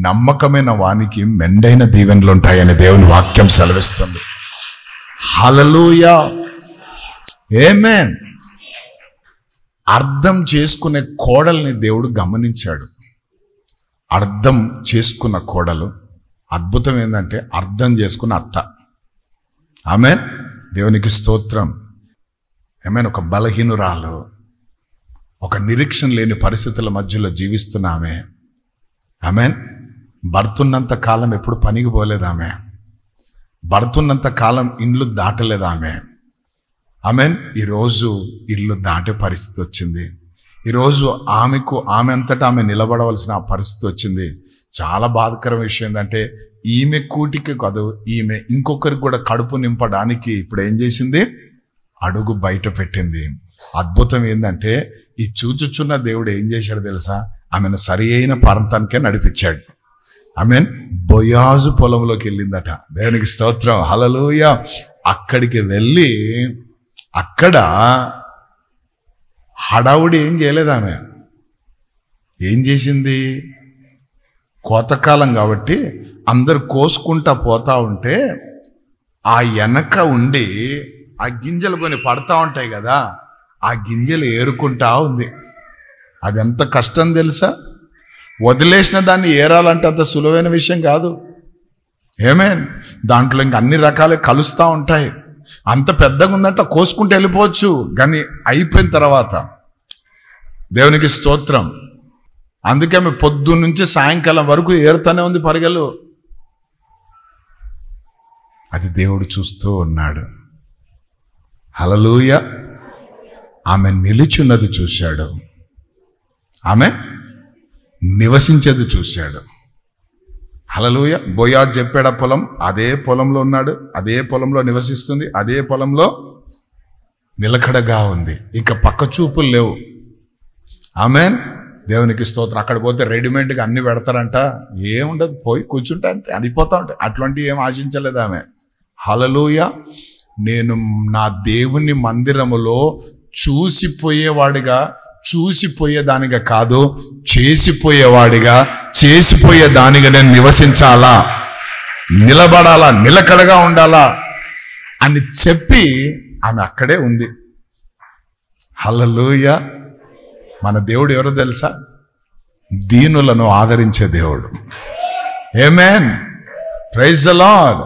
నమ్మకమైన వానికి మెండైన దీవెనలు ఉంటాయని దేవుని వాక్యం సెలవిస్తుంది. హల్లెలూయా, ఆమేన్. అర్థం చేసుకునే కోడల్ని దేవుడు గమనించాడు. అర్థం చేసుకున్న కోడలు, అద్భుతం ఏంటంటే అర్థం చేసుకున్న అత్త. ఆమేన్, దేవునికి స్తోత్రం. ఆమేన్. ఒక బలహీనురాలు, ఒక నిరీక్షణ లేని పరిస్థితుల మధ్యలో జీవిస్తున్న ఆమె. ఆమేన్. భర్తున్నంత కాలం ఎప్పుడు పనికి పోలేదు ఆమె. భర్తున్నంత కాలం ఇండ్లు దాటలేదు ఆమె. ఆమేన్. ఈరోజు ఇల్లు దాటే పరిస్థితి వచ్చింది. ఈరోజు ఆమె అంతటా ఆమె నిలబడవలసిన ఆ పరిస్థితి వచ్చింది. చాలా బాధకరం విషయం ఏంటంటే ఈమె కూటికి కాదు, ఈమె ఇంకొకరికి కూడా కడుపు నింపడానికి ఇప్పుడు ఏం చేసింది? అడుగు బయట పెట్టింది. అద్భుతం ఏంటంటే ఈ చూచుచున్న దేవుడు ఏం చేశాడు తెలుసా? ఆమెను సరి అయిన ప్రాంతానికే నడిపించాడు. ఆమేన్. బోయాజు పొలంలోకి వెళ్ళిందట. దేవునికి స్తోత్రం, హల్లెలూయా. అక్కడికి వెళ్ళి అక్కడ హడావుడి ఏం చేయలేదు ఆమె. ఏం చేసింది? కోతకాలం కాబట్టి అందరు కోసుకుంటా పోతా ఉంటే ఆ వెనక ఉండి ఆ గింజలు కొన్ని పడతా ఉంటాయి కదా, ఆ గింజలు ఏరుకుంటా ఉంది. అది ఎంత కష్టం తెలుసా? వదిలేసిన దాన్ని ఏరాలంటే అంత సులువైన విషయం కాదు. ఆమేన్. దాంట్లో ఇంక అన్ని రకాలు కలుస్తూ ఉంటాయి. అంత పెద్దగా ఉందంటే కోసుకుంటూ వెళ్ళిపోవచ్చు, కానీ అయిపోయిన తర్వాత దేవునికి స్తోత్రం. అందుకే ఆమె పొద్దున్న నుంచి సాయంకాలం వరకు ఏరుతానే ఉంది పరిగెలు. అది దేవుడు చూస్తూ ఉన్నాడు. హల్లెలూయా. ఆమె నిలుచున్నది చూశాడు, ఆమె నివసించేది చూశాడు. హల్లెలూయా. బోయాజు చెప్పాడు ఆ పొలం, అదే పొలంలో ఉన్నాడు, అదే పొలంలో నివసిస్తుంది, అదే పొలంలో నిలకడగా ఉంది. ఇక పక్క చూపులు లేవు. ఆమేన్. దేవునికి స్తోత్రం. అక్కడ పోతే రెడీమేడ్గా అన్ని పెడతారంట, ఏముండదు, పోయి కూర్చుంటే అంతే, అదిపోతా ఉంటాయి. అట్లాంటివి ఏం ఆశించలేదు ఆమె. హల్లెలూయా. నేను నా దేవుని మందిరములో చూసిపోయేదానిగా కాదు, చేసిపోయేదానిగా నేను నివసించాలా, నిలబడాలా, నిలకడగా ఉండాలా అని చెప్పి ఆమె అక్కడే ఉంది. హల్లెలూయా. మన దేవుడు ఎవరో తెలుసా? దీనులను ఆదరించే దేవుడు. ఆమేన్. Praise the Lord.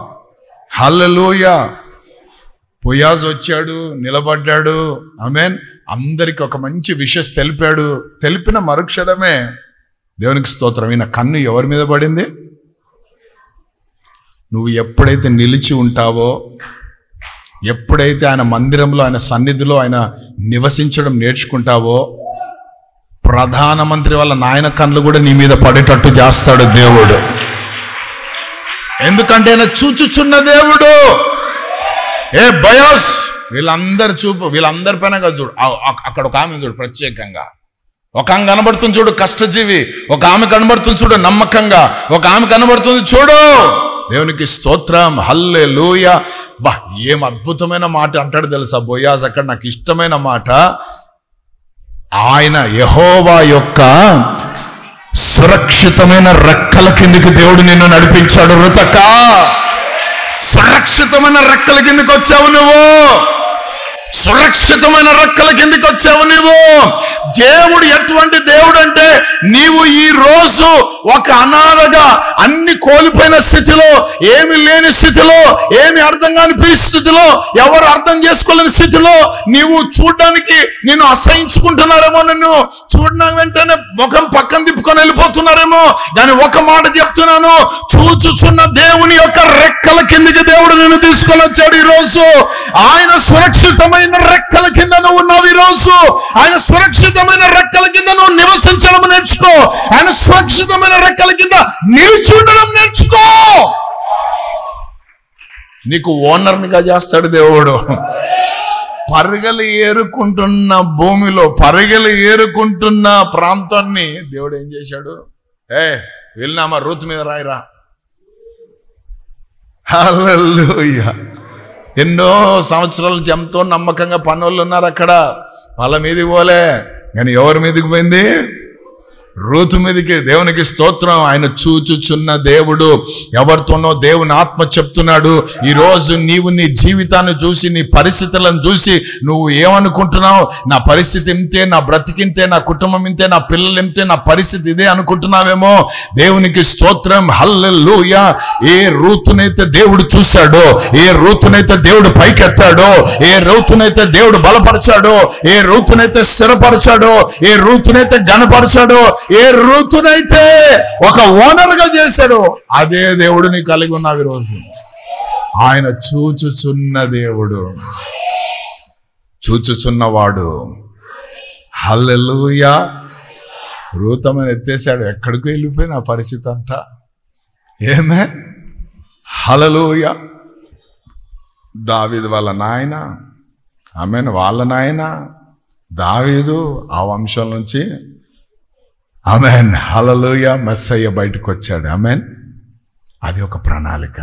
హల్లెలూయా. బోయాజు వచ్చాడు, నిలబడ్డాడు. ఆమేన్. అందరికి ఒక మంచి విషయం తెలిపాడు. తెలిపిన మరుక్షణమే దేవునికి స్తోత్రం, ఈయన కన్ను ఎవరి మీద పడింది? నువ్వు ఎప్పుడైతే నిలిచి ఉంటావో, ఎప్పుడైతే ఆయన మందిరంలో, ఆయన సన్నిధిలో ఆయన నివసించడం నేర్చుకుంటావో, ప్రధానమంత్రి వాళ్ళ నాయన కన్నులు కూడా నీ మీద పడేటట్టు చేస్తాడు దేవుడు. ఎందుకంటే ఆయన చూచుచున్న దేవుడు. ఏ బయోస్, వీళ్ళందరి చూపు వీళ్ళందరి పైన కాదు చూడు. అక్కడ ఒక ఆమె చూడు, ప్రత్యేకంగా ఒక ఆమె కనబడుతుంది చూడు, కష్టజీవి. ఒక ఆమె కనబడుతుంది చూడు, నమ్మకంగా. ఒక ఆమె కనబడుతుంది చూడు. దేవునికి స్తోత్రం, హల్లెలూయా. బా, ఏం అద్భుతమైన మాట అంటాడు తెలుసా బోయాజు అక్కడ. నాకు ఇష్టమైన మాట, ఆయన యెహోవా యొక్క సురక్షితమైన రెక్కల కిందికి దేవుడు నిన్ను నడిపించాడు. రుతక, సురక్షితమైన రెక్కల కిందికి వచ్చావు నువ్వు. సురక్షితమైన రెక్కల కిందికి వచ్చావు నువ్వు. దేవుడు ఎటువంటి దేవుడు అంటే, నీవు ఈ రోజు ఒక అనాథగా, అన్ని కోల్పోయిన స్థితిలో, ఏమి లేని స్థితిలో, ఏమి అర్థం కాని పరిస్థితిలో, ఎవరు అర్థం చేసుకోలేని స్థితిలో నీవు చూడడానికి నిన్ను అసహించుకుంటున్నారేమో, నిన్ను చూడడానికి వెంటనే ముఖం పక్కన తిప్పుకొని వెళ్ళిపోతున్నారేమో, కానీ ఒక మాట చెప్తున్నాను, చూచుచున్న దేవుని యొక్క రెక్కల కిందికి దేవుడు నిన్ను తీసుకొని వచ్చాడు. ఈ రోజు ఆయన సురక్షితమైన రెక్కల కింద నువ్వు ఉన్నావు. ఈ రోజు ఆయన సురక్షితమైన రెక్కల కింద నువ్వు నివసించడం నేర్చుకో. ఆయన సురక్షితమైన రెక్కల కింద నిలిచి ఉండడం నేర్చుకో. నీకు ఓనర్నిగా చేస్తాడు దేవుడు. పరిగెలు ఏరుకుంటున్న భూమిలో, పరిగెలు ఏరుకుంటున్న ప్రాంతాన్ని దేవుడు ఏం చేశాడు? వెళ్ళినామా రూతు మీద రాయిరా. హల్లెలూయా. ఎన్నో సంవత్సరాలు ఎంతో నమ్మకంగా పనులు ఉన్నారు అక్కడ. వాళ్ళ మీదకి పోలే, కానీ ఎవరి మీదకి పోయింది? రూతు మీదకి. దేవునికి స్తోత్రం. ఆయన చూచుచున్న దేవుడు. ఎవరితోనో దేవుని ఆత్మ చెప్తున్నాడు, ఈ రోజు నీవు నీ జీవితాన్ని చూసి, నీ పరిస్థితులను చూసి నువ్వు ఏమనుకుంటున్నావు? నా పరిస్థితి ఇంతే, నా బ్రతికింతే, నా కుటుంబం ఇంతే, నా పిల్లలు ఇంతే, నా పరిస్థితి ఇదే అనుకుంటున్నావేమో. దేవునికి స్తోత్రం. హల్లెలూయా. ఏ రూతునైతే దేవుడు చూశాడో, ఏ రూతునైతే దేవుడు పైకెత్తాడో, ఏ రూతునైతే దేవుడు బలపరిచాడో, ఏ రూతునైతే స్థిరపరిచాడో, ఏ రూతునైతే ఘనపరిచాడో, ఏ రూతునైతే ఒక ఓనర్ గా చేశాడు, అదే దేవుడు నీ కలిగి ఉన్నావు ఈరోజు. ఆయన చూచుచున్న దేవుడు, చూచుచున్నవాడు. హల్లెలూయా. రూతమని ఎత్తేసాడు, ఎక్కడికి వెళ్ళిపోయింది ఆ పరిస్థితి అంతా. ఏమే హల్లెలూయా. దావీదు వాళ్ళ నాయన, ఆమెన్, వాళ్ళ నాయన దావీదు ఆ వంశం నుంచి, ఆమెన్, హల్లెలూయా, మెస్సయ్య బయటకు వచ్చాడు. ఆమెన్. అది ఒక ప్రణాళిక.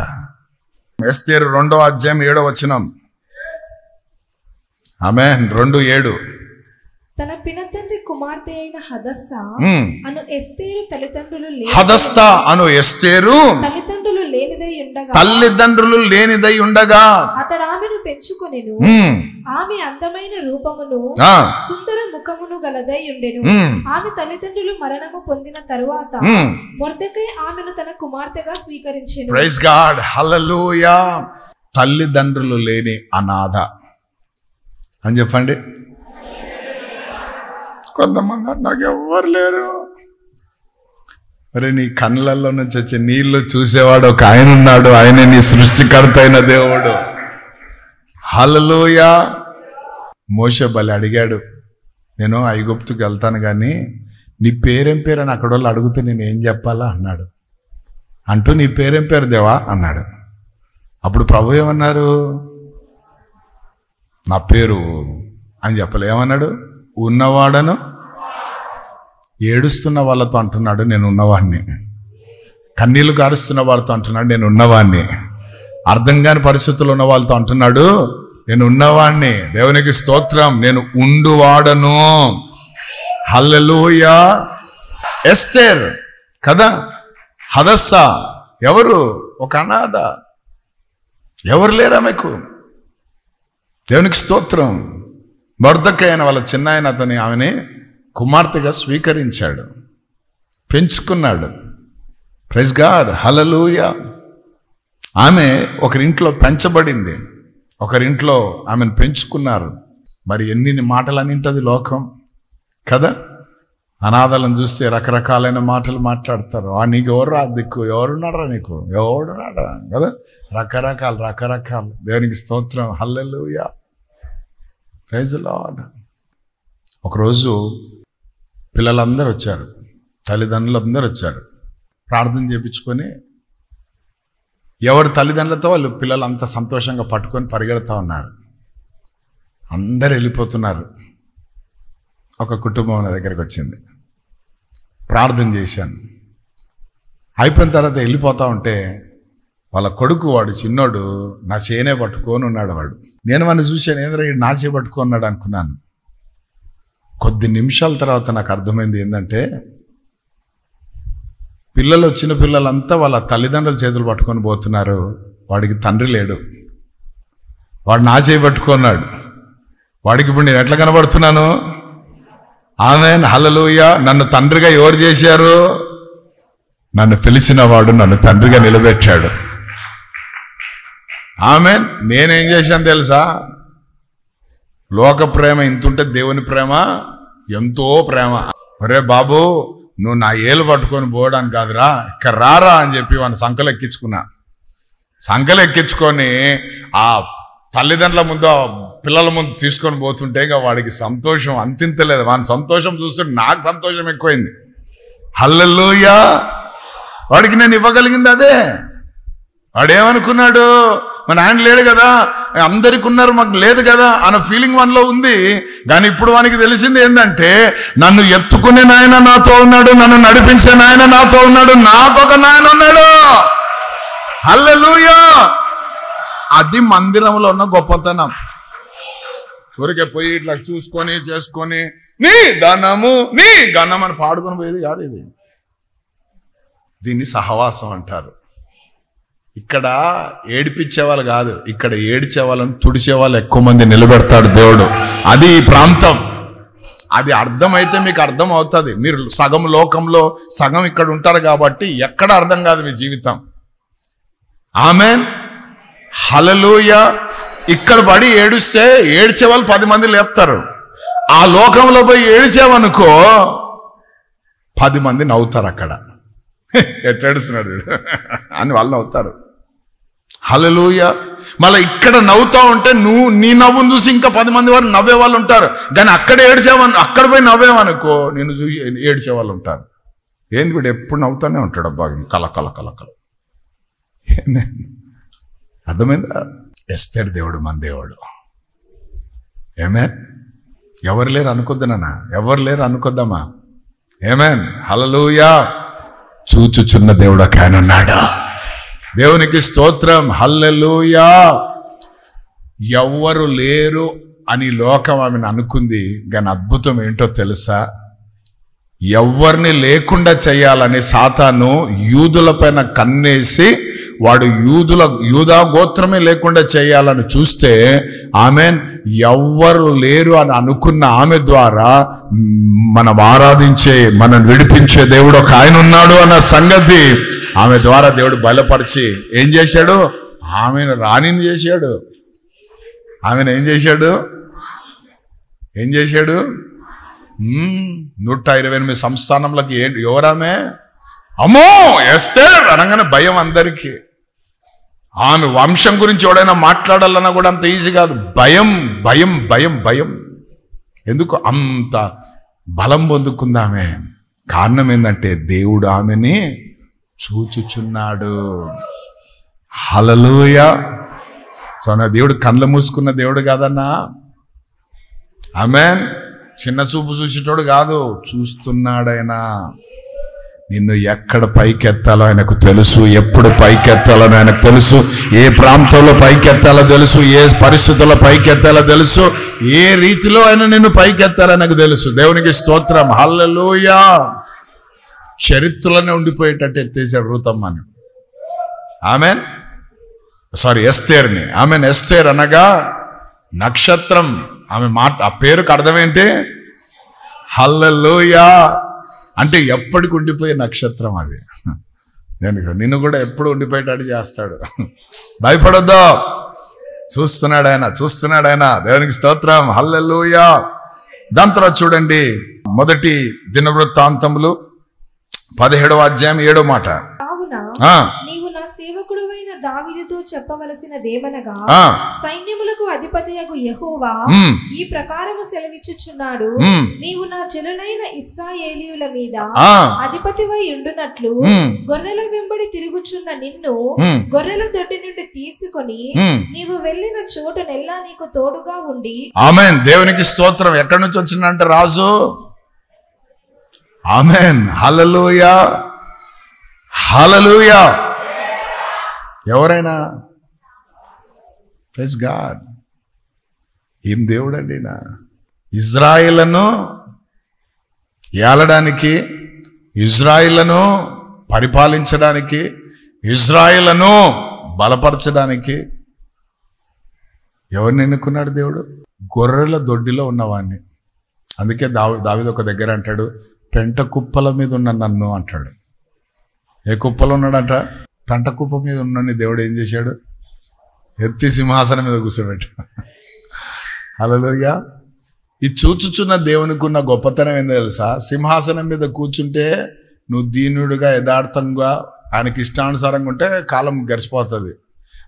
ఎస్తేరు 2వ అధ్యాయం 7వ వచనం. ఆమెన్. 2:7. తన పినతండ్రి కుమార్తె అయిన హదస్సా అను ఎస్తేరు తల్లిదండ్రులు లేనిదై ఉండగా అతడు ఆమెను పెంచుకొనెను. ఆమె అందమైన రూపమును సుందర ముఖమును గలదై ఉండెను. ఆమె తల్లిదండ్రులు మరణము పొందిన తరువాత మొర్దెకై ఆమెను తన కుమార్తెగా స్వీకరించెను. Praise God. హల్లెలూయా. తల్లిదండ్రులు లేని అనాథ అని చెప్పండి. కొంతమంది నాకు ఎవ్వరు లేరు. మరి నీ కళ్ళల్లో నుంచి వచ్చే నీళ్లు చూసేవాడు ఒక ఆయన ఉన్నాడు. ఆయన నీ సృష్టికర్త అయిన దేవుడు. హల్లెలూయా. మోషే బలి అడిగాడు, నేను ఐగుప్తుకి వెళ్తాను కానీ నీ పేరేం పేరు అని అక్కడ వాళ్ళు అడిగితే నేను ఏం చెప్పాలా అన్నాడు. అంటూ నీ పేరేం పేరు దేవా అన్నాడు. అప్పుడు ప్రభు ఏమన్నారు? నా పేరు అని చెప్పలే. ఏమన్నాడు? ఉన్నవాడను. ఏడుస్తున్న వాళ్ళతో అంటున్నాడు నేను ఉన్నవాడిని. కన్నీళ్లు కారుస్తున్న వాళ్ళతో అంటున్నాడు నేను ఉన్నవాడిని. అర్థం కాని పరిస్థితుల్లో ఉన్న వాళ్ళతో అంటున్నాడు నేను ఉన్నవాడిని. దేవునికి స్తోత్రం. నేను ఉండువాడను. హల్లెలూయా. ఎస్తేర్ కదా, హదస్సా ఎవరు? ఒక అనాథ. ఎవరు లేరా మీకు? దేవునికి స్తోత్రం. మొర్దెకై అయిన వాళ్ళ చిన్నాయన అతని ఆమెని కుమార్తెగా స్వీకరించాడు, పెంచుకున్నాడు. Praise God. హల్లెలూయా. ఆమె ఒకరింట్లో పెంచబడింది, ఒకరింట్లో ఆమెను పెంచుకున్నారు. మరి ఎన్ని మాటలు అనింటది లోకం కదా. అనాథలను చూస్తే రకరకాలైన మాటలు మాట్లాడతారు. నీకు ఎవరు రా దిక్కు, ఎవరున్నారా నీకు, ఎవరున్నారా కదా, రకరకాలు. దేవునికి స్తోత్రం. హల్లెలూయా. Praise the Lord. ఒకరోజు పిల్లలందరూ వచ్చారు, తల్లిదండ్రులు అందరూ వచ్చారు. ప్రార్థన చేయించుకొని ఎవరి తల్లిదండ్రులతో వాళ్ళు పిల్లలు అంత సంతోషంగా పట్టుకొని పరిగెడతా ఉన్నారు. అందరు వెళ్ళిపోతున్నారు. ఒక కుటుంబం నా దగ్గరికి వచ్చింది. ప్రార్థన చేశాను. అయిపోయిన తర్వాత వెళ్ళిపోతా ఉంటే వాళ్ళ కొడుకు, వాడు చిన్నోడు, నా చేనే పట్టుకొని ఉన్నాడు. వాడు, నేను వాడిని చూశాను, ఏంద్రా నా చే పట్టుకున్నాడు అనుకున్నాను. కొద్ది నిమిషాల తర్వాత నాకు అర్థమైంది ఏంటంటే, పిల్లలు, వచ్చిన పిల్లలంతా వాళ్ళ తల్లిదండ్రుల చేతులు పట్టుకొని పోతున్నారు. వాడికి తండ్రి లేడు. వాడు నా చేయి పట్టుకున్నాడు. వాడికి ఇప్పుడు నేను ఎట్లా కనబడుతున్నాను? ఆమేన్. హల్లెలూయా. నన్ను తండ్రిగా ఎవరు చేశారు? నన్ను పిలిచిన వాడు నన్ను తండ్రిగా నిలబెట్టాడు. ఆమేన్. నేనేం చేశాను తెలుసా? లోక ప్రేమ ఇంతుంటే దేవుని ప్రేమ ఎంతో ప్రేమ. ఒరే బాబు, నువ్వు నా ఏలు పట్టుకొని పోవడానికి కాదురా, ఇక్కడ రారా అని చెప్పి వాడిని సంకలు ఎక్కించుకున్నా. సంకలు ఎక్కించుకొని ఆ తల్లిదండ్రుల ముందు, పిల్లల ముందు తీసుకొని పోతుంటే ఇక వాడికి సంతోషం అంతింతలేదు. వాని సంతోషం చూస్తుంటే నాకు సంతోషం ఎక్కువైంది. హల్లెలూయా. వాడికి నేను ఇవ్వగలిగింది అదే. వాడేమనుకున్నాడు, మన ఆయన లేడు కదా, అందరికి ఉన్నారు, మాకు లేదు కదా అన్న ఫీలింగ్ వన్లో ఉంది. కానీ ఇప్పుడు వానికి తెలిసింది ఏంటంటే, నన్ను ఎత్తుకునే నాయన నాతో ఉన్నాడు, నన్ను నడిపించే నాయన నాతో ఉన్నాడు, నాకొక నాయన ఉన్నాడు. హల్లెలూయా. అది మందిరంలో ఉన్న గొప్పతనం. ఊరికే పోయి ఇట్లా చూసుకొని చేసుకొని నీ ధనము నీ ఘనం అని పాడుకొని పోయేది కాదు ఇది. దీన్ని సహవాసం అంటారు. ఇక్కడ ఏడిపించేవాళ్ళు కాదు, ఇక్కడ ఏడ్చే వాళ్ళని తుడిచే వాళ్ళు ఎక్కువ మంది నిలబెడతాడు దేవుడు. అది ఈ ప్రాంతం. అది అర్థమైతే మీకు అర్థం అవుతుంది. మీరు సగం లోకంలో సగం ఇక్కడ ఉంటారు కాబట్టి ఎక్కడ అర్థం కాదు మీ జీవితం. ఆమేన్, హల్లెలూయా. ఇక్కడ పడి ఏడుస్తే ఏడ్చే వాళ్ళు 10 మంది లేపుతారు. ఆ లోకంలో పోయి ఏడ్చేవనుకో 10 మంది నవ్వుతారు. అక్కడ ఎట్లేడుస్తున్నాడు అని వాళ్ళు నవ్వుతారు. హల్లెలూయా. మళ్ళీ ఇక్కడ నవ్వుతా ఉంటే నీ నవ్వును చూసి ఇంకా 10 మంది వారు నవ్వే వాళ్ళు ఉంటారు. కానీ అక్కడ అక్కడ పోయి నవ్వేవనుకో నేను చూసి ఏడ్చే వాళ్ళు ఉంటారు. ఏంది వీడు ఎప్పుడు నవ్వుతానే ఉంటాడు, అబ్బా కల కల కల కల. అర్థమైందా? ఎస్తేరు దేవుడు మన దేవుడు. ఏమేన్, ఎవరు లేరు అనుకోద్దనా, ఎవరు లేరు అనుకోద్దామా? ఏమేన్, హల్లెలూయా. చూచుచున్న దేవుడు ఒక ఆయన ఉన్నాడా? దేవునికి స్తోత్రం, హల్లెలూయా. ఎవ్వరు లేరు అని లోకం ఆమెను అనుకుంది. కానీ అద్భుతం ఏంటో తెలుసా? ఎవ్వరిని లేకుండా చేయాలని సాతాను యూదుల పైన కన్నేసి వాడు యూదా గోత్రమే లేకుండా చేయాలని చూస్తే ఆమెన్ ఎవ్వరు లేరు అని అనుకున్న ఆమె ద్వారా మనం ఆరాధించే, మనం విడిపించే దేవుడు ఒక ఆయన ఉన్నాడు అన్న సంగతి ఆమె ద్వారా దేవుడు బయలుపరిచి ఏం చేశాడు? ఆమెను రాణిని చేశాడు. ఆమెను ఏం చేశాడు? 128 సంస్థానంలోకి ఎవరామే? అమ్మో ఎస్తేర్ అనగానే భయం అందరికీ. ఆమె వంశం గురించి ఎవడైనా మాట్లాడాలన్నా కూడా అంత ఈజీ కాదు. భయం భయం భయం భయం. ఎందుకు అంత బలం పొందుకుందామే? కారణం ఏంటంటే దేవుడు ఆమెని చూచుచున్నాడు. హల్లెలూయా. సో నా దేవుడు కళ్ళు మూసుకున్న దేవుడు కాదన్నా. ఆమేన్. చిన్న చూపు చూసేటోడు కాదు, చూస్తున్నాడైనా. నిన్ను ఎక్కడ పైకెత్తాలో ఆయనకు తెలుసు, ఎప్పుడు పైకెత్తాలో ఆయనకు తెలుసు, ఏ ప్రాంతంలో పైకెత్తాలో తెలుసు, ఏ పరిస్థితుల్లో పైకెత్తాలో తెలుసు, ఏ రీతిలో ఆయన నిన్ను పైకెత్తాలో ఆయనకు తెలుసు. దేవునికి స్తోత్రం, హల్లెలూయా. చరిత్రలోనే ఉండిపోయేటట్టు ఎత్తేసాడు రూతమ్మని. ఆమెన్, సారీ ఎస్తేర్ని. ఆమెన్, ఎస్తేర్ అనగా నక్షత్రం. ఆమె మాట, ఆ పేరుకు అర్థం ఏంటి? హల్లెలూయా. అంటే ఎప్పటికి ఉండిపోయే నక్షత్రం అది. నిన్ను కూడా ఎప్పుడు ఉండిపోయేటట్టు చేస్తాడు. భయపడొద్దు, చూస్తున్నాడు ఆయన. దేవునికి స్తోత్రం, హల్లెలూయా. దాని తర్వాత చూడండి, మొదటి దినవృత్తాంతములు 17వ అధ్యాయం 7వ మాట. నీవు నా సేవకుడువైన దావీదుతో చెప్పవలసినదేమనగా, సైన్యములకు అధిపతియగు యెహోవా ఈ ప్రకారము సెలవిచ్చుచున్నాడు, నీవు నా జనులైన ఇశ్రాయేలీయుల మీద అధిపతివై ఉండునట్లు గొర్రెల వెంబడి తిరుగుచున్న నిన్ను గొర్రెల దొడ్డి నుండి తీసుకొని నీవు వెళ్ళిన చోటునెల్లా నీకు తోడుగా ఉండి. ఆమేన్. దేవునికి స్తోత్రం. ఎక్కడి నుంచి వచ్చిందంటే రాజు. ఆమేన్, హల్లెలూయా, హల్లెలూయా. ఎవరైనా ప్రైజ్ గాడ్. ఏం దేవుడండి నా. ఇజ్రాయిలను ఏలడానికి, ఇజ్రాయిలను పరిపాలించడానికి, ఇజ్రాయిలను బలపరచడానికి ఎవరిని ఎన్నుకున్నాడు దేవుడు? గొర్రెల దొడ్డిలో ఉన్నవాడిని. అందుకే దావీదు ఒక దగ్గర అంటాడు, పెంట కుప్పల మీద ఉన్న నన్ను అంటాడు. ఏ కుప్పలో ఉన్నాడంట? పెంట కుప్ప మీద ఉన్నాడు. దేవుడు ఏం చేశాడు? ఎత్తి సింహాసనం మీద కూర్చోబెట్టాడు. హల్లెలూయా. ఈ చూచుచున్న దేవునికి ఉన్న గొప్పతనం ఏందో తెలుసా? సింహాసనం మీద కూర్చుంటే నువ్వు దీనుడుగా యథార్థంగా ఆయనకి ఇష్టానుసారంగా ఉంటే కాలం గడిచిపోతుంది.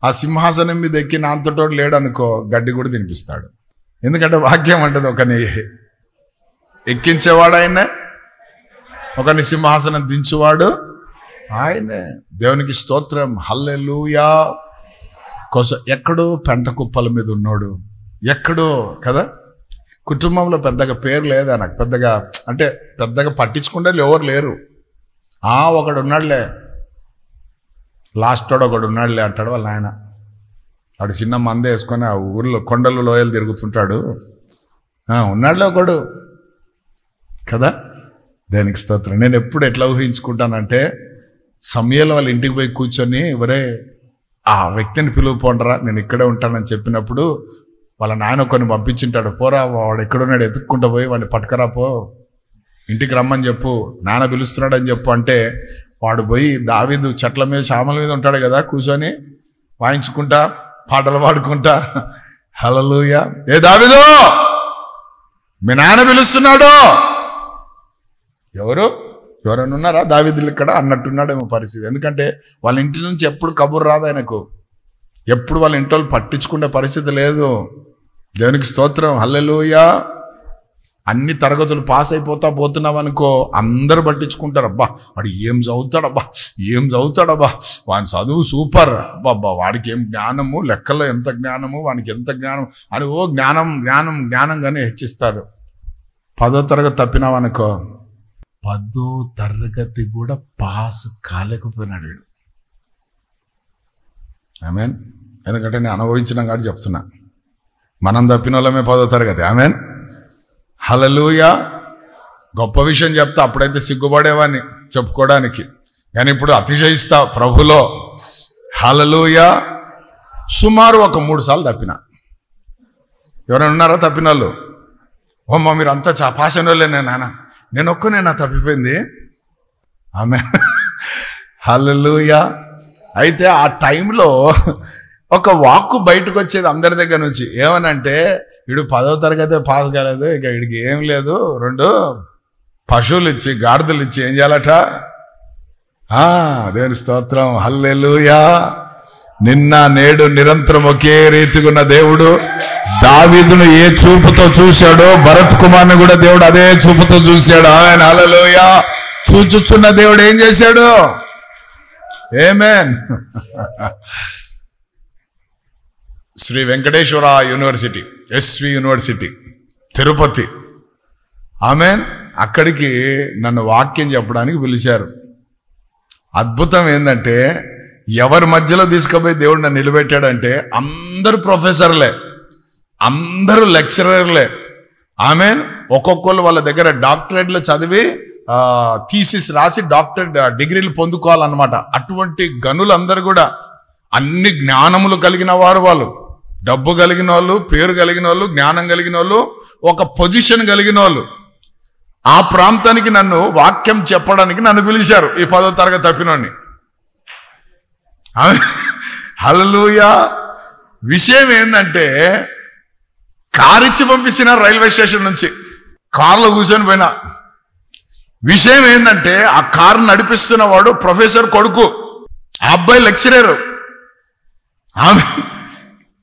ఆ సింహాసనం మీద ఎక్కి నాంతటోడు లేడనుకో గడ్డి కూడా తినిపిస్తాడు. ఎందుకంటే వాక్యం అంటది, ఒకని ఎక్కించేవాడు ఆయనే, ఒకని సింహాసనం దించువాడు ఆయనే. దేవునికి స్తోత్రం, హల్లెలూయా. ఎక్కడో పెంట కుప్పల మీద ఉన్నాడు, ఎక్కడో కదా. కుటుంబంలో పెద్దగా పేరు లేదా, నాకు పెద్దగా అంటే పెద్దగా పట్టించుకుంటే ఎవరు లేరు. ఒకడు ఉన్నాడులే, లాస్ట్ వాడు ఒకడు ఉన్నాడులే అంటాడు వాళ్ళ ఆయన. వాడు చిన్న మందే వేసుకొని ఆ ఊర్లో కొండలు లోయలు తిరుగుతుంటాడు. ఉన్నాడులే ఒకడు. కదా. దేనికి స్తోత్రం. నేను ఎప్పుడు ఎట్లా ఊహించుకుంటానంటే, సమయంలో వాళ్ళ ఇంటికి పోయి కూర్చొని ఎవరే ఆ వ్యక్తిని పిలువుపోండరా, నేను ఇక్కడే ఉంటానని చెప్పినప్పుడు వాళ్ళ నాయన కొన్ని పంపించింటాడు, పోరా వాడు ఎక్కడున్నాడు ఎత్తుక్కుంటూ పోయి వాడిని పట్టుకరా పో, ఇంటికి రమ్మని చెప్పు, నాన్న పిలుస్తున్నాడు అని చెప్పు అంటే, వాడు పోయి దావీదు చెట్ల మీద చామల మీద ఉంటాడు కదా, కూర్చొని వాయించుకుంటా పాటలు పాడుకుంటా, హల్లెలూయా, ఏ దావీదు మీ నాన్న పిలుస్తున్నాడు, ఎవరైనా ఉన్నారా దావీదులు ఇక్కడ అన్నట్టున్నాడేమో పరిస్థితి. ఎందుకంటే వాళ్ళ ఇంటి నుంచి ఎప్పుడు కబురు రాదు ఆయనకు, ఎప్పుడు వాళ్ళ ఇంటి వాళ్ళు పట్టించుకునే పరిస్థితి లేదు. దేవునికి స్తోత్రం, హల్లెలూయా. అన్ని తరగతులు పాస్ అయిపోతా పోతున్నావు అనుకో, అందరూ పట్టించుకుంటారు. అబ్బా వాడు ఏం చదువుతాడబ్బా, వాని చదువు సూపర్, అబ్బా వాడికి ఏం జ్ఞానము, లెక్కల్లో ఎంత జ్ఞానము, వానికి ఎంత జ్ఞానం అని జ్ఞానంగానే హెచ్చిస్తారు. 10వ తరగతి తప్పినావనుకో, 10వ తరగతి కూడా పాస్ కాలేకపోయినాడు వీడు. ఆమెన్. ఎందుకంటే నేను అనుభవించిన కాబట్టి చెప్తున్నా, మనం తప్పిన వాళ్ళమే 10వ తరగతి. ఆమెన్, హల్లెలూయా. గొప్ప విషయం చెప్తా, అప్పుడైతే సిగ్గుపడేవాడిని చెప్పుకోవడానికి, కానీ ఇప్పుడు అతిశయిస్తా ప్రభులో. హల్లెలూయా. సుమారు ఒక 3 సార్లు తప్పిన. ఎవరైనా ఉన్నారా తప్పిన వాళ్ళు? ఓమ్మ మీరు అంతా పాస్ అయిన వాళ్ళే. నేను ఒక్కనేనా తప్పిపోయింది? ఆమెన్, హల్లెలూయా. అయితే ఆ టైంలో ఒక వాక్కు బయటకు వచ్చేది అందరి దగ్గర నుంచి, ఏమనంటే, వీడు 10వ తరగతి పాస్ కాలేదు, ఇక వీడికి ఏం లేదు, 2 పశువులు ఇచ్చి గాడిదలు ఇచ్చి ఏం చేయాలట. దేవుని స్తోత్రం, హల్లెలూయా. నిన్న నేడు నిరంతరం ఒకే రీతిగా ఉన్న దేవుడు దావీదును ఏ చూపుతో చూశాడో, భరత్ కుమార్ని కూడా దేవుడు అదే చూపుతో చూశాడు. ఆమేన్, హల్లెలూయా. చూచుచున్న దేవుడు ఏం చేశాడు? ఆమేన్. Sri Venkateswara University, SV University, Tirupati. ఆమేన్. అక్కడికి నన్ను వాక్యం చెప్పడానికి పిలిచారు. అద్భుతం ఏంటంటే, ఎవరి మధ్యలో తీసుకుపోయి దేవుడు నన్ను నిలబెట్టాడంటే, అందరూ ప్రొఫెసర్లే, అందరూ లెక్చరర్లే. ఆమేన్. ఒక్కొక్కరు వాళ్ళ దగ్గర డాక్టరేట్లు చదివి థీసిస్ రాసి డాక్టరేట్ డిగ్రీలు పొందుకోవాలన్నమాట. అటువంటి గనులందరూ కూడా అన్ని జ్ఞానములు కలిగిన వారు, వాళ్ళు డబ్బు కలిగిన వాళ్ళు, పేరు కలిగిన వాళ్ళు, జ్ఞానం కలిగిన వాళ్ళు, ఒక పొజిషన్ కలిగిన వాళ్ళు. ఆ ప్రాంతానికి నన్ను వాక్యం చెప్పడానికి నన్ను పిలిచారు, ఈ 10వ తరగతి తప్పినోడిని. హల్లెలూయా. విషయం ఏంటంటే, కారిచ్చి పంపించిన రైల్వే స్టేషన్ నుంచి కారులో కూర్చొని పోయినా. విషయం ఏంటంటే, ఆ కారు నడిపిస్తున్న వాడు ప్రొఫెసర్ కొడుకు, ఆ అబ్బాయి లెక్చరర్.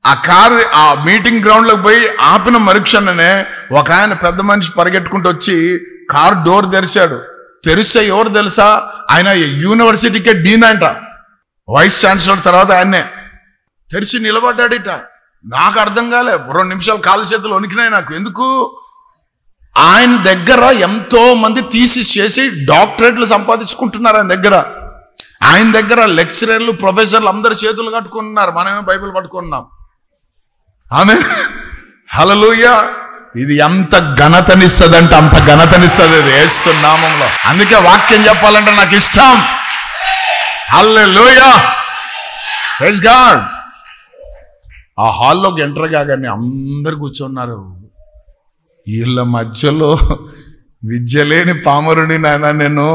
ఆ కారు ఆ మీటింగ్ గ్రౌండ్ లోకి పోయి ఆపిన మరుక్షణనే ఒక ఆయన పెద్ద మనిషి పరిగెట్టుకుంటూ వచ్చి కారు డోర్ తెరిచాడు. తెరిస్తే ఎవరు తెలుసా? ఆయన యూనివర్సిటీకే డీన్ అంట, వైస్ ఛాన్సలర్ తర్వాత ఆయన్నే. తెరిచి నిలబడ్డాడిట. నాకు అర్థం కాలే, 2 నిమిషాలు కాలు చేతులు వణికినాయి నాకు. ఎందుకు? ఆయన దగ్గర ఎంతో మంది థీసిస్ చేసి డాక్టరేట్లు సంపాదించుకుంటున్నారు ఆయన దగ్గర లెక్చరర్లు, ప్రొఫెసర్లు అందరు చేతులు కట్టుకున్నారు, మనమే బైబిల్ పట్టుకున్నాం. ఆమేన్, హల్లెలూయా. ఇది ఎంత ఘనతనిస్తుందంటే అంత ఘనతనిస్తుంది ఇది యేసు నామములో. అందుకే వాక్యం చెప్పాలంటే నాకు ఇష్టం. హల్లెలూయా, ప్రైజ్ గాడ్. ఆ హాల్లోకి ఎంటర్ కాగానే అందరు కూర్చున్నారు. వీళ్ళ మధ్యలో విద్య లేని పామరుని నాయన నేను.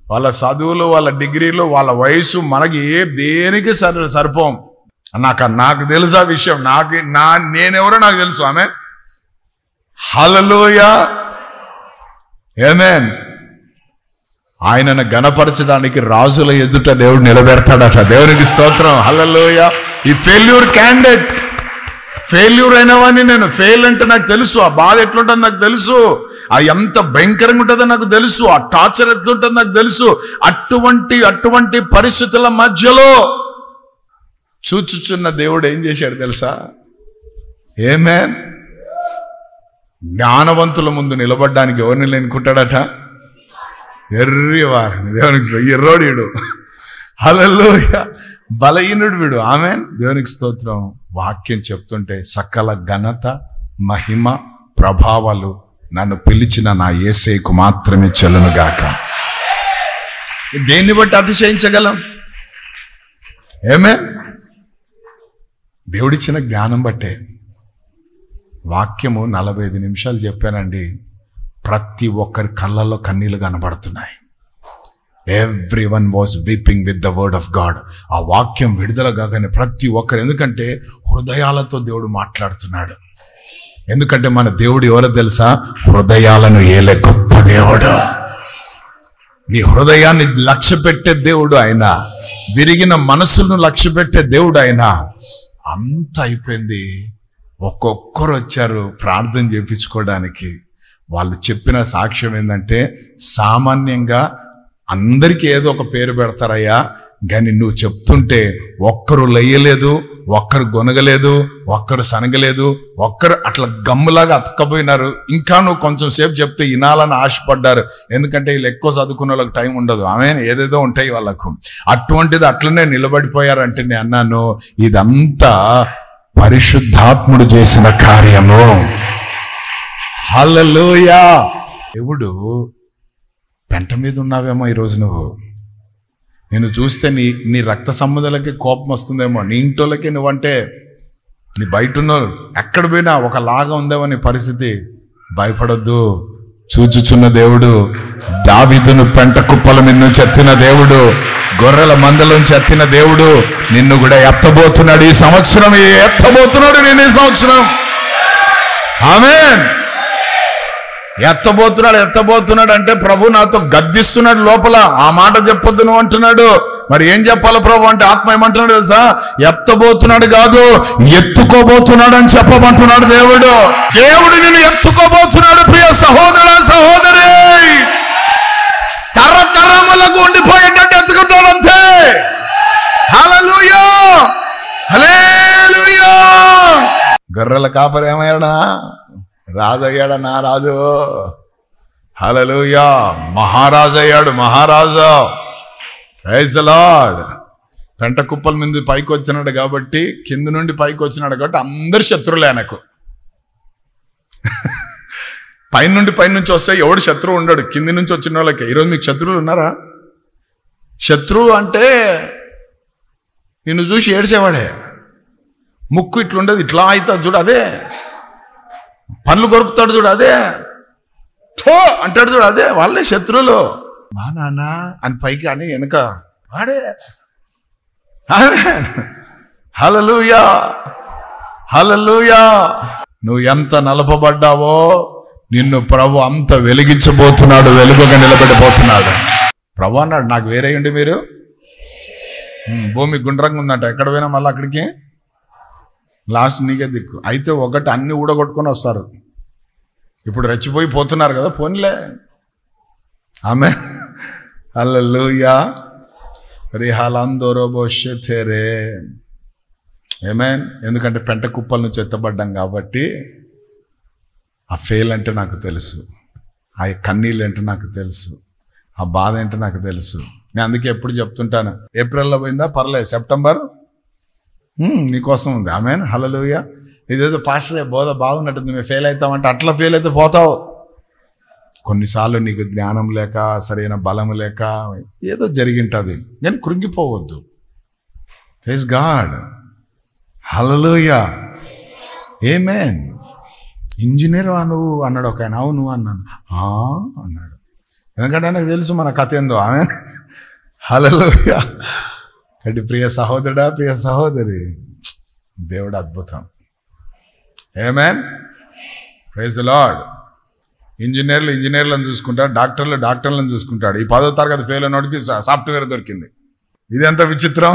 వాళ్ళ చదువులు, వాళ్ళ డిగ్రీలు, వాళ్ళ వయసు మనకి దేనికి సరిపోం. నాకు తెలుసు ఆ విషయం. నేనెవరో నాకు తెలుసు. ఆమెన్, హల్లెలూయా, ఆమేన్. ఆయనను గణపరచడానికి రాజుల ఎదుట దేవుడు నిలబెడతాడట. దేవునికి స్తోత్రం, హల్లెలూయా. ఈ ఫెయిల్యూర్ క్యాండిడేట్, ఫెయిల్యూర్ అయిన వాడిని నేను. ఫెయిల్ అంటే నాకు తెలుసు, ఆ బాధ ఎట్లుంటుందో నాకు తెలుసు, ఆ ఎంత భయంకరంగా ఉంటుందో నాకు తెలుసు, ఆ టార్చర్ ఎట్లుంటుందో నాకు తెలుసు. అటువంటి పరిస్థితుల మధ్యలో చూచుచున్న దేవుడు ఏం చేశాడు తెలుసా? ఆమేన్. జ్ఞానవంతుల ముందు నిలబడ్డానికి ఎవరిని ఎన్నుకుంటాడట? ఎర్రివారిని. దేవునికి ఎర్రోడీడు, హల్లెలూయా. బలహీనుడు వీడు. ఆమేన్, దేవునికి స్తోత్రం. వాక్యం చెప్తుంటే సకల ఘనత, మహిమ, ప్రభావాలు నన్ను పిలిచిన నా యేసేకు మాత్రమే చెల్లును గాక. దేన్ని బట్టి అతిశయించగలం? ఏమే దేవుడిచ్చిన జ్ఞానం బట్టే. వాక్యము 45 నిమిషాలు చెప్పానండి. ప్రతి ఒక్కరి కళ్ళల్లో కన్నీళ్లు కనబడుతున్నాయి. Everyone was weeping with the word of God. ఆ వాక్యం విడుదల కాగానే ప్రతి ఒక్కరు, ఎందుకంటే హృదయాలతో దేవుడు మాట్లాడుతున్నాడు. ఎందుకంటే మన దేవుడు ఎవరో తెలుసా? హృదయాలను ఏలే గొప్ప దేవుడు. నీ హృదయాన్ని లక్ష్య పెట్టే దేవుడు ఆయన. విరిగిన మనసులను లక్ష్య పెట్టే దేవుడు ఆయన. అంత అయిపోయింది. ఒక్కొక్కరు వచ్చారు ప్రార్థన చేయించుకోవడానికి. వాళ్ళు చెప్పిన సాక్ష్యం ఏంటంటే, సామాన్యంగా అందరికీ ఏదో ఒక పేరు పెడతారయ్యా, కానీ నువ్వు చెప్తుంటే ఒక్కరు లయ్యలేదు, ఒక్కరు గొనగలేదు, ఒక్కరు సనగలేదు, ఒక్కరు అట్లా గమ్ములాగా అతకపోయినారు. ఇంకా నువ్వు కొంచెం సేపు చెప్తే వినాలని ఆశపడ్డారు. ఎందుకంటే వీళ్ళు ఎక్కువ చదువుకున్న వాళ్ళకి టైం ఉండదు. ఆమె ఏదేదో ఉంటాయి వాళ్ళకు. అటువంటిది అట్లనే నిలబడిపోయారంటే నేను అన్నాను, ఇదంతా పరిశుద్ధాత్ముడు చేసిన కార్యము. హల్లెలూయా. దేవుడు పెంట మీద ఉన్నావేమో ఈరోజు నువ్వు. నేను చూస్తే నీ రక్త సంబంధాలకి కోపం వస్తుందేమో, నీ ఇంటోళ్ళకి నువ్వంటే, నీ బయట ఉన్నోళ్ళు ఎక్కడ పోయినా ఒకలాగా ఉందేమో నీ పరిస్థితి. భయపడొద్దు. చూచుచున్న దేవుడు, దావీదును పెంట కుప్పల మీద నుంచి ఎత్తిన దేవుడు, గొర్రెల మందలోంచి ఎత్తిన దేవుడు నిన్ను కూడా ఎత్తబోతున్నాడు ఈ సంవత్సరం. ఎత్తబోతున్నాడు నేను ఈ సంవత్సరం. ఆమేన్. ఎత్తబోతున్నాడు అంటే ప్రభు నాతో గద్దిస్తున్నాడు లోపల. ఆ మాట చెప్పొద్దు నువ్వు అంటున్నాడు. మరి ఏం చెప్పాలి ప్రభు అంటే, ఆత్మ ఏమంటున్నాడు తెలుసా? ఎత్తబోతున్నాడు కాదు, ఎత్తుకోబోతున్నాడు అని చెప్పమంటున్నాడు దేవుడు. దేవుడు నిన్ను ఎత్తుకోబోతున్నాడు ప్రియ సహోదర సహోదరి. తరతరములకు ఉండిపోయేటట్టు ఎత్తుకుంటాడు అంతే. హల్లెలూయా, హల్లెలూయా. గొర్రెల కాపరి ఏమయ్యాడా? రాజు అయ్యాడా? నా రాజు. హల్లెలూయా. మహారాజు అయ్యాడు, మహారాజు. Praise the Lord. పెంట కుప్పల మీద పైకి వచ్చినాడు కాబట్టి, కింద నుండి పైకి వచ్చినాడు కాబట్టి అందరు శత్రువులే ఆయనకు. పైనుంచి వస్తే ఎవడు శత్రువు ఉండడు. కింది నుంచి వచ్చిన వాళ్ళకి. ఈరోజు మీకు శత్రువులు ఉన్నారా? శత్రువు అంటే నిన్ను చూసి ఏడ్చేవాడే. ముక్కు ఇట్లుండదు, ఇట్లా అవుతుంది చూడు, అదే. పనులు కొరుకుతాడు చూడు, అదే. థో అంటాడు చూడు, అదే. వాళ్ళే శత్రువులు. మా నాన్న అని పైకి అని వెనుక వాడే. హల్లెలూయా, హల్లెలూయా. నువ్వు ఎంత నలపబడ్డావో నిన్ను ప్రభు అంత వెలిగించబోతున్నాడు, వెలుగుగా నిలబడిపోతున్నాడు. ప్రభు అన్నాడు, నాకు వేరేయండి మీరు. భూమి గుండ్రంగా ఉందంట, ఎక్కడ పోయినా మళ్ళీ అక్కడికి లాస్ట్ నీకే దిక్కు. అయితే ఒకటి అన్ని ఊడగొట్టుకొని వస్తారు. ఇప్పుడు రెచ్చిపోయి పోతున్నారు కదా, పోన్లే. ఆమె హల్లెలూయా. రిహాలందోరోబోషెతేరే. ఆమేన్. ఎందుకంటే పెంట కుప్పల నుంచి ఎత్తబడ్డాం కాబట్టి ఆ ఫెయిల్ అంటే నాకు తెలుసు, ఆ కన్నీళ్ళు అంటే నాకు తెలుసు, ఆ బాధ అంటే నాకు తెలుసు. నేను అందుకే ఎప్పుడు చెప్తుంటాను, ఏప్రిల్లో పోయిందా పర్లేదు, సెప్టెంబర్ నీకోసం ఉంది. ఆమేన్. హల్లెలూయా. ఇదేదో పాస్టర్ బోధ బాగున్నట్టుంది, మేము ఫెయిల్ అవుతామంటే అట్లా ఫెయిల్ అయితే పోతావు. కొన్నిసార్లు నీకు జ్ఞానం లేక, సరైన బలం లేక ఏదో జరిగింటుంది, నేను కృంగిపోవద్దు. Praise God. హల్లెలూయా. ఆమేన్. ఇంజనీర్ నువ్వు అన్నాడు ఒక ఆయన. అవును అన్నాను. అన్నాడు. ఎందుకంటే నాకు తెలుసు మన కథ ఏందో. ఆమేన్. హల్లెలూయా. అంటే ప్రియ సహోదరుడా, ప్రియ సహోదరి, దేవుడు అద్భుతం. ఆమేన్. Praise the Lord. ఇంజనీర్లను చూసుకుంటాడు, డాక్టర్లను చూసుకుంటాడు. ఈ 10వ తరగతి ఫెయిల్ అయినోడికి సాఫ్ట్వేర్ దొరికింది. ఇది ఎంత విచిత్రం.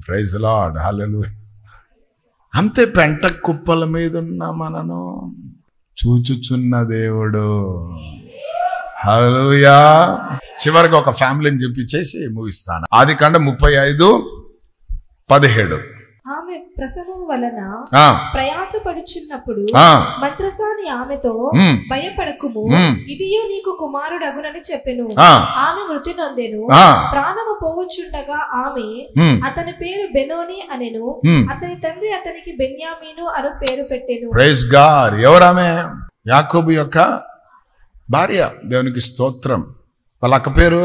Praise the Lord. హల్లెలూయా. అంతే. పెంట కుప్పల మీద ఉన్న మనను చూచుచున్న దేవుడు. హల్లెలూయా. చివరికి ఒక ఫ్యామిలీని చూపించేసి ముగిస్తాను. ఆదికాండం 35:17. ఆమె ప్రసవం వలన ప్రయాసపడుచున్నప్పుడు మంత్రసాని ఆమెతో, భయపడకుము, ఇదియో నీకు కుమారుడగునని చెప్పెను. ఆమె మృతి నొందెను. ప్రాణము పోవచ్చుండగా ఆమె అతని పేరు బెనోని అనెను. అతని తండ్రి అతనికి బెన్యామీను అను పేరు పెట్టెను. Praise God. ఎవరామె? యాకోబు యొక్క భార్య. దేవునికి స్తోత్రం. వాళ్ళ అక్క పేరు,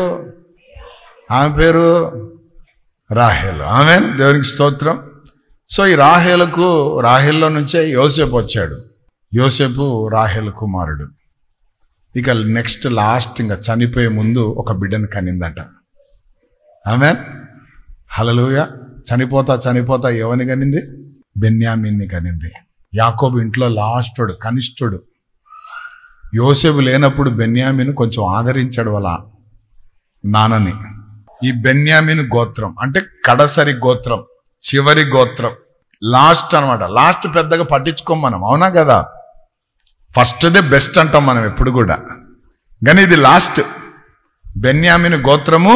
ఆమె పేరు రాహేలు. ఆమెన్, దేవునికి స్తోత్రం. సో ఈ రాహేల్లో నుంచే యోసేపు వచ్చాడు. యోసేపు రాహేలు కుమారుడు. ఇక నెక్స్ట్ లాస్ట్ ఇంకా చనిపోయే ముందు ఒక బిడ్డను కనిందట. ఆమెన్, హల్లెలూయా. చనిపోతా ఎవరిని కనింది? బెన్యామీన్ని కనింది. యాకోబు ఇంట్లో లాస్టోడు, కనిష్ఠుడు. యోసేపు లేనప్పుడు బెన్యామీను కొంచెం ఆదరించాడు వాళ్ళ నాన్నని. ఈ బెన్యామీను గోత్రం అంటే కడసరి గోత్రం, చివరి గోత్రం, లాస్ట్ అన్నమాట. లాస్ట్ పెద్దగా పట్టించుకోం మనం, అవునా కదా? ఫస్ట్దే బెస్ట్ అంటాం మనం ఎప్పుడు కూడా, కానీ ఇది లాస్ట్. బెన్యామీను గోత్రము.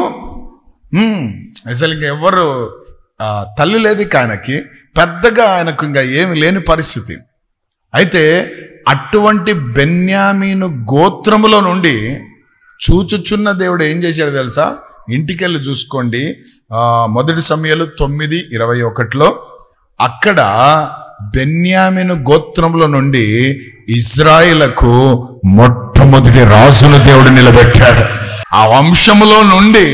అసలు ఇంకా ఎవరు తల్లి లేదు ఇక ఆయనకి, పెద్దగా ఆయనకు ఇంకా ఏమి లేని పరిస్థితి. అయితే అటువంటి బెన్యామీను గోత్రములో నుండి చూచుచున్న దేవుడు ఏం చేశాడు తెలుసా? ఇంటికెళ్ళి చూసుకోండి, 1 సమూయేలు 9:21 అక్కడ బెన్యామీను గోత్రములో నుండి ఇజ్రాయిలకు మొట్టమొదటి రాజును దేవుడు నిలబెట్టాడు. ఆ వంశములో నుండి,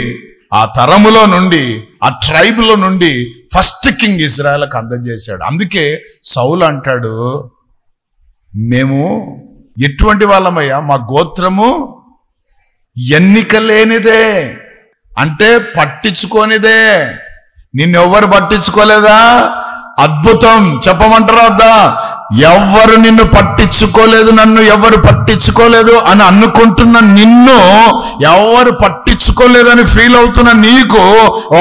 ఆ తరములో నుండి, ఆ ట్రైబులో నుండి ఫస్ట్ కింగ్ ఇజ్రాయెల్కి అందజేశాడు. అందుకే సౌలు అంటాడు, మేము ఎటువంటి వాళ్ళమయ్యా, మా గోత్రము ఎన్నిక లేనిదే, అంటే పట్టించుకోనిదే. నిన్నెవ్వరు పట్టించుకోలేదా? అద్భుతం, చెప్పమంటారా వద్దా? ఎవ్వరు నిన్ను పట్టించుకోలేదు, నన్ను ఎవరు పట్టించుకోలేదు అని అనుకుంటున్న నిన్ను ఎవరు పట్టించుకోలేదని ఫీల్ అవుతున్న నీకు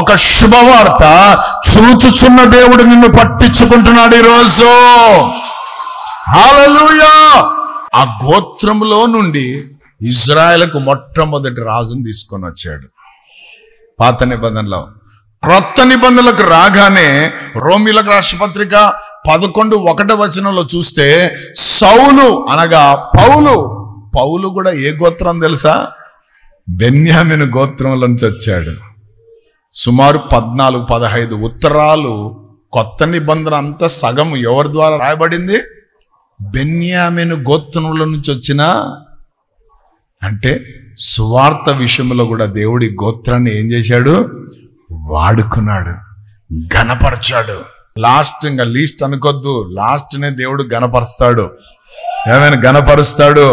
ఒక శుభవార్త, చూచుచున్న దేవుడు నిన్ను పట్టించుకుంటున్నాడు ఈరోజు. హల్లెలూయా. ఆ గోత్రంలో నుండి ఇజ్రాయెల్కు మొట్టమొదటి రాజును తీసుకొని వచ్చాడు. పాత నిబంధనలో. క్రొత్త నిబంధనలకు రాగానే రోమీయులకు రాసిన పత్రిక 11:1 చూస్తే సౌలు అనగా పౌలు కూడా ఏ గోత్రం తెలుసా? బెన్యామీను గోత్రంలో నుంచి వచ్చాడు. సుమారు 14-15 ఉత్తరాలు కొత్త నిబంధన అంతా సగం ఎవరి ద్వారా రాయబడింది? బెన్యామీను గోత్రంలో నుంచి వచ్చిన. అంటే సువార్త విషయంలో కూడా దేవుడి గోత్రాన్ని ఏం చేశాడు? వాడుకున్నాడు, ఘనపరచాడు. లాస్ట్ ఇంకా లీస్ట్ అనుకోద్దు, లాస్ట్నే దేవుడు ఘనపరుస్తాడు. ఏమైనా ఘనపరుస్తాడు.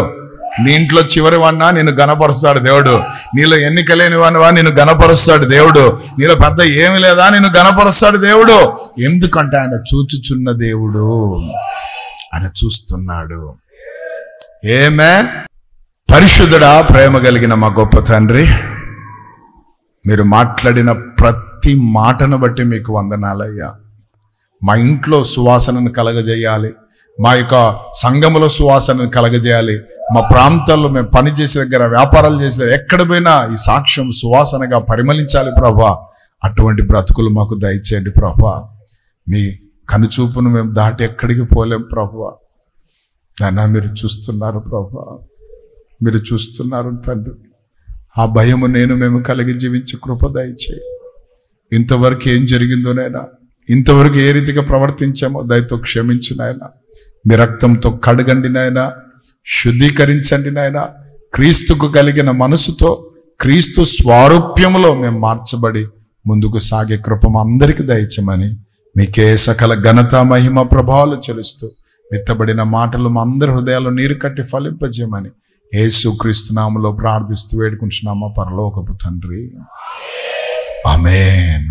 నీ ఇంట్లో చివరి వాడినా నిన్ను ఘనపరుస్తాడు దేవుడు. నీలో ఎన్నిక లేని వానివా నిన్ను ఘనపరుస్తాడు దేవుడు. నీలో పెద్ద ఏమి లేదా నిన్ను ఘనపరుస్తాడు దేవుడు. ఎందుకంటే ఆయన చూచుచున్న దేవుడు, ఆయన చూస్తున్నాడు. ఆమేన్. పరిశుద్ధుడా, ప్రేమ కలిగిన మా గొప్ప తండ్రి, మీరు మాట్లాడిన ప్రతి మాటను బట్టి మీకు వందనాలయ్యా. మా ఇంట్లో సువాసనను కలగజేయాలి, మా యొక్క సంఘములో సువాసనను కలగజేయాలి, మా ప్రాంతాల్లో మేము పనిచేసే దగ్గర, వ్యాపారాలు చేసే దగ్గర, ఎక్కడ పోయినా ఈ సాక్ష్యం సువాసనగా పరిమళించాలి ప్రభా. అటువంటి బ్రతుకులు మాకు దయచేయండి ప్రభా. మీ కనుచూపును మేము దాటి ఎక్కడికి పోలేం ప్రభా. నాయనా, మీరు చూస్తున్నారు ప్రభా, మీరు చూస్తున్నారు తండ్రి. ఆ భయము మేము కలిగి జీవించే కృప దయచేయి. ఇంతవరకు ఏం జరిగిందో నాయనా, ఇంతవరకు ఏ రీతిగా ప్రవర్తించామో దయతో క్షమించు నాయనా. మీ రక్తంతో కడగండి నాయనా, శుద్ధీకరించండి నాయనా. క్రీస్తుకు కలిగిన మనసుతో, క్రీస్తు స్వారూప్యములో మేము మార్చబడి ముందుకు సాగే కృప మా అందరికీ దయచేయమని మీకే సకల ఘనత, మహిమ, ప్రభావాలు చెల్లిస్తూ విత్తబడిన మాటలు మా అందరి హృదయాల్లో నీరు కట్టి ఫలింపజేయమని యేసుక్రీస్తు నామములో ప్రార్థిస్తూ వేడుకుంటున్నామా పరలోకపు తండ్రి. ఆమేన్.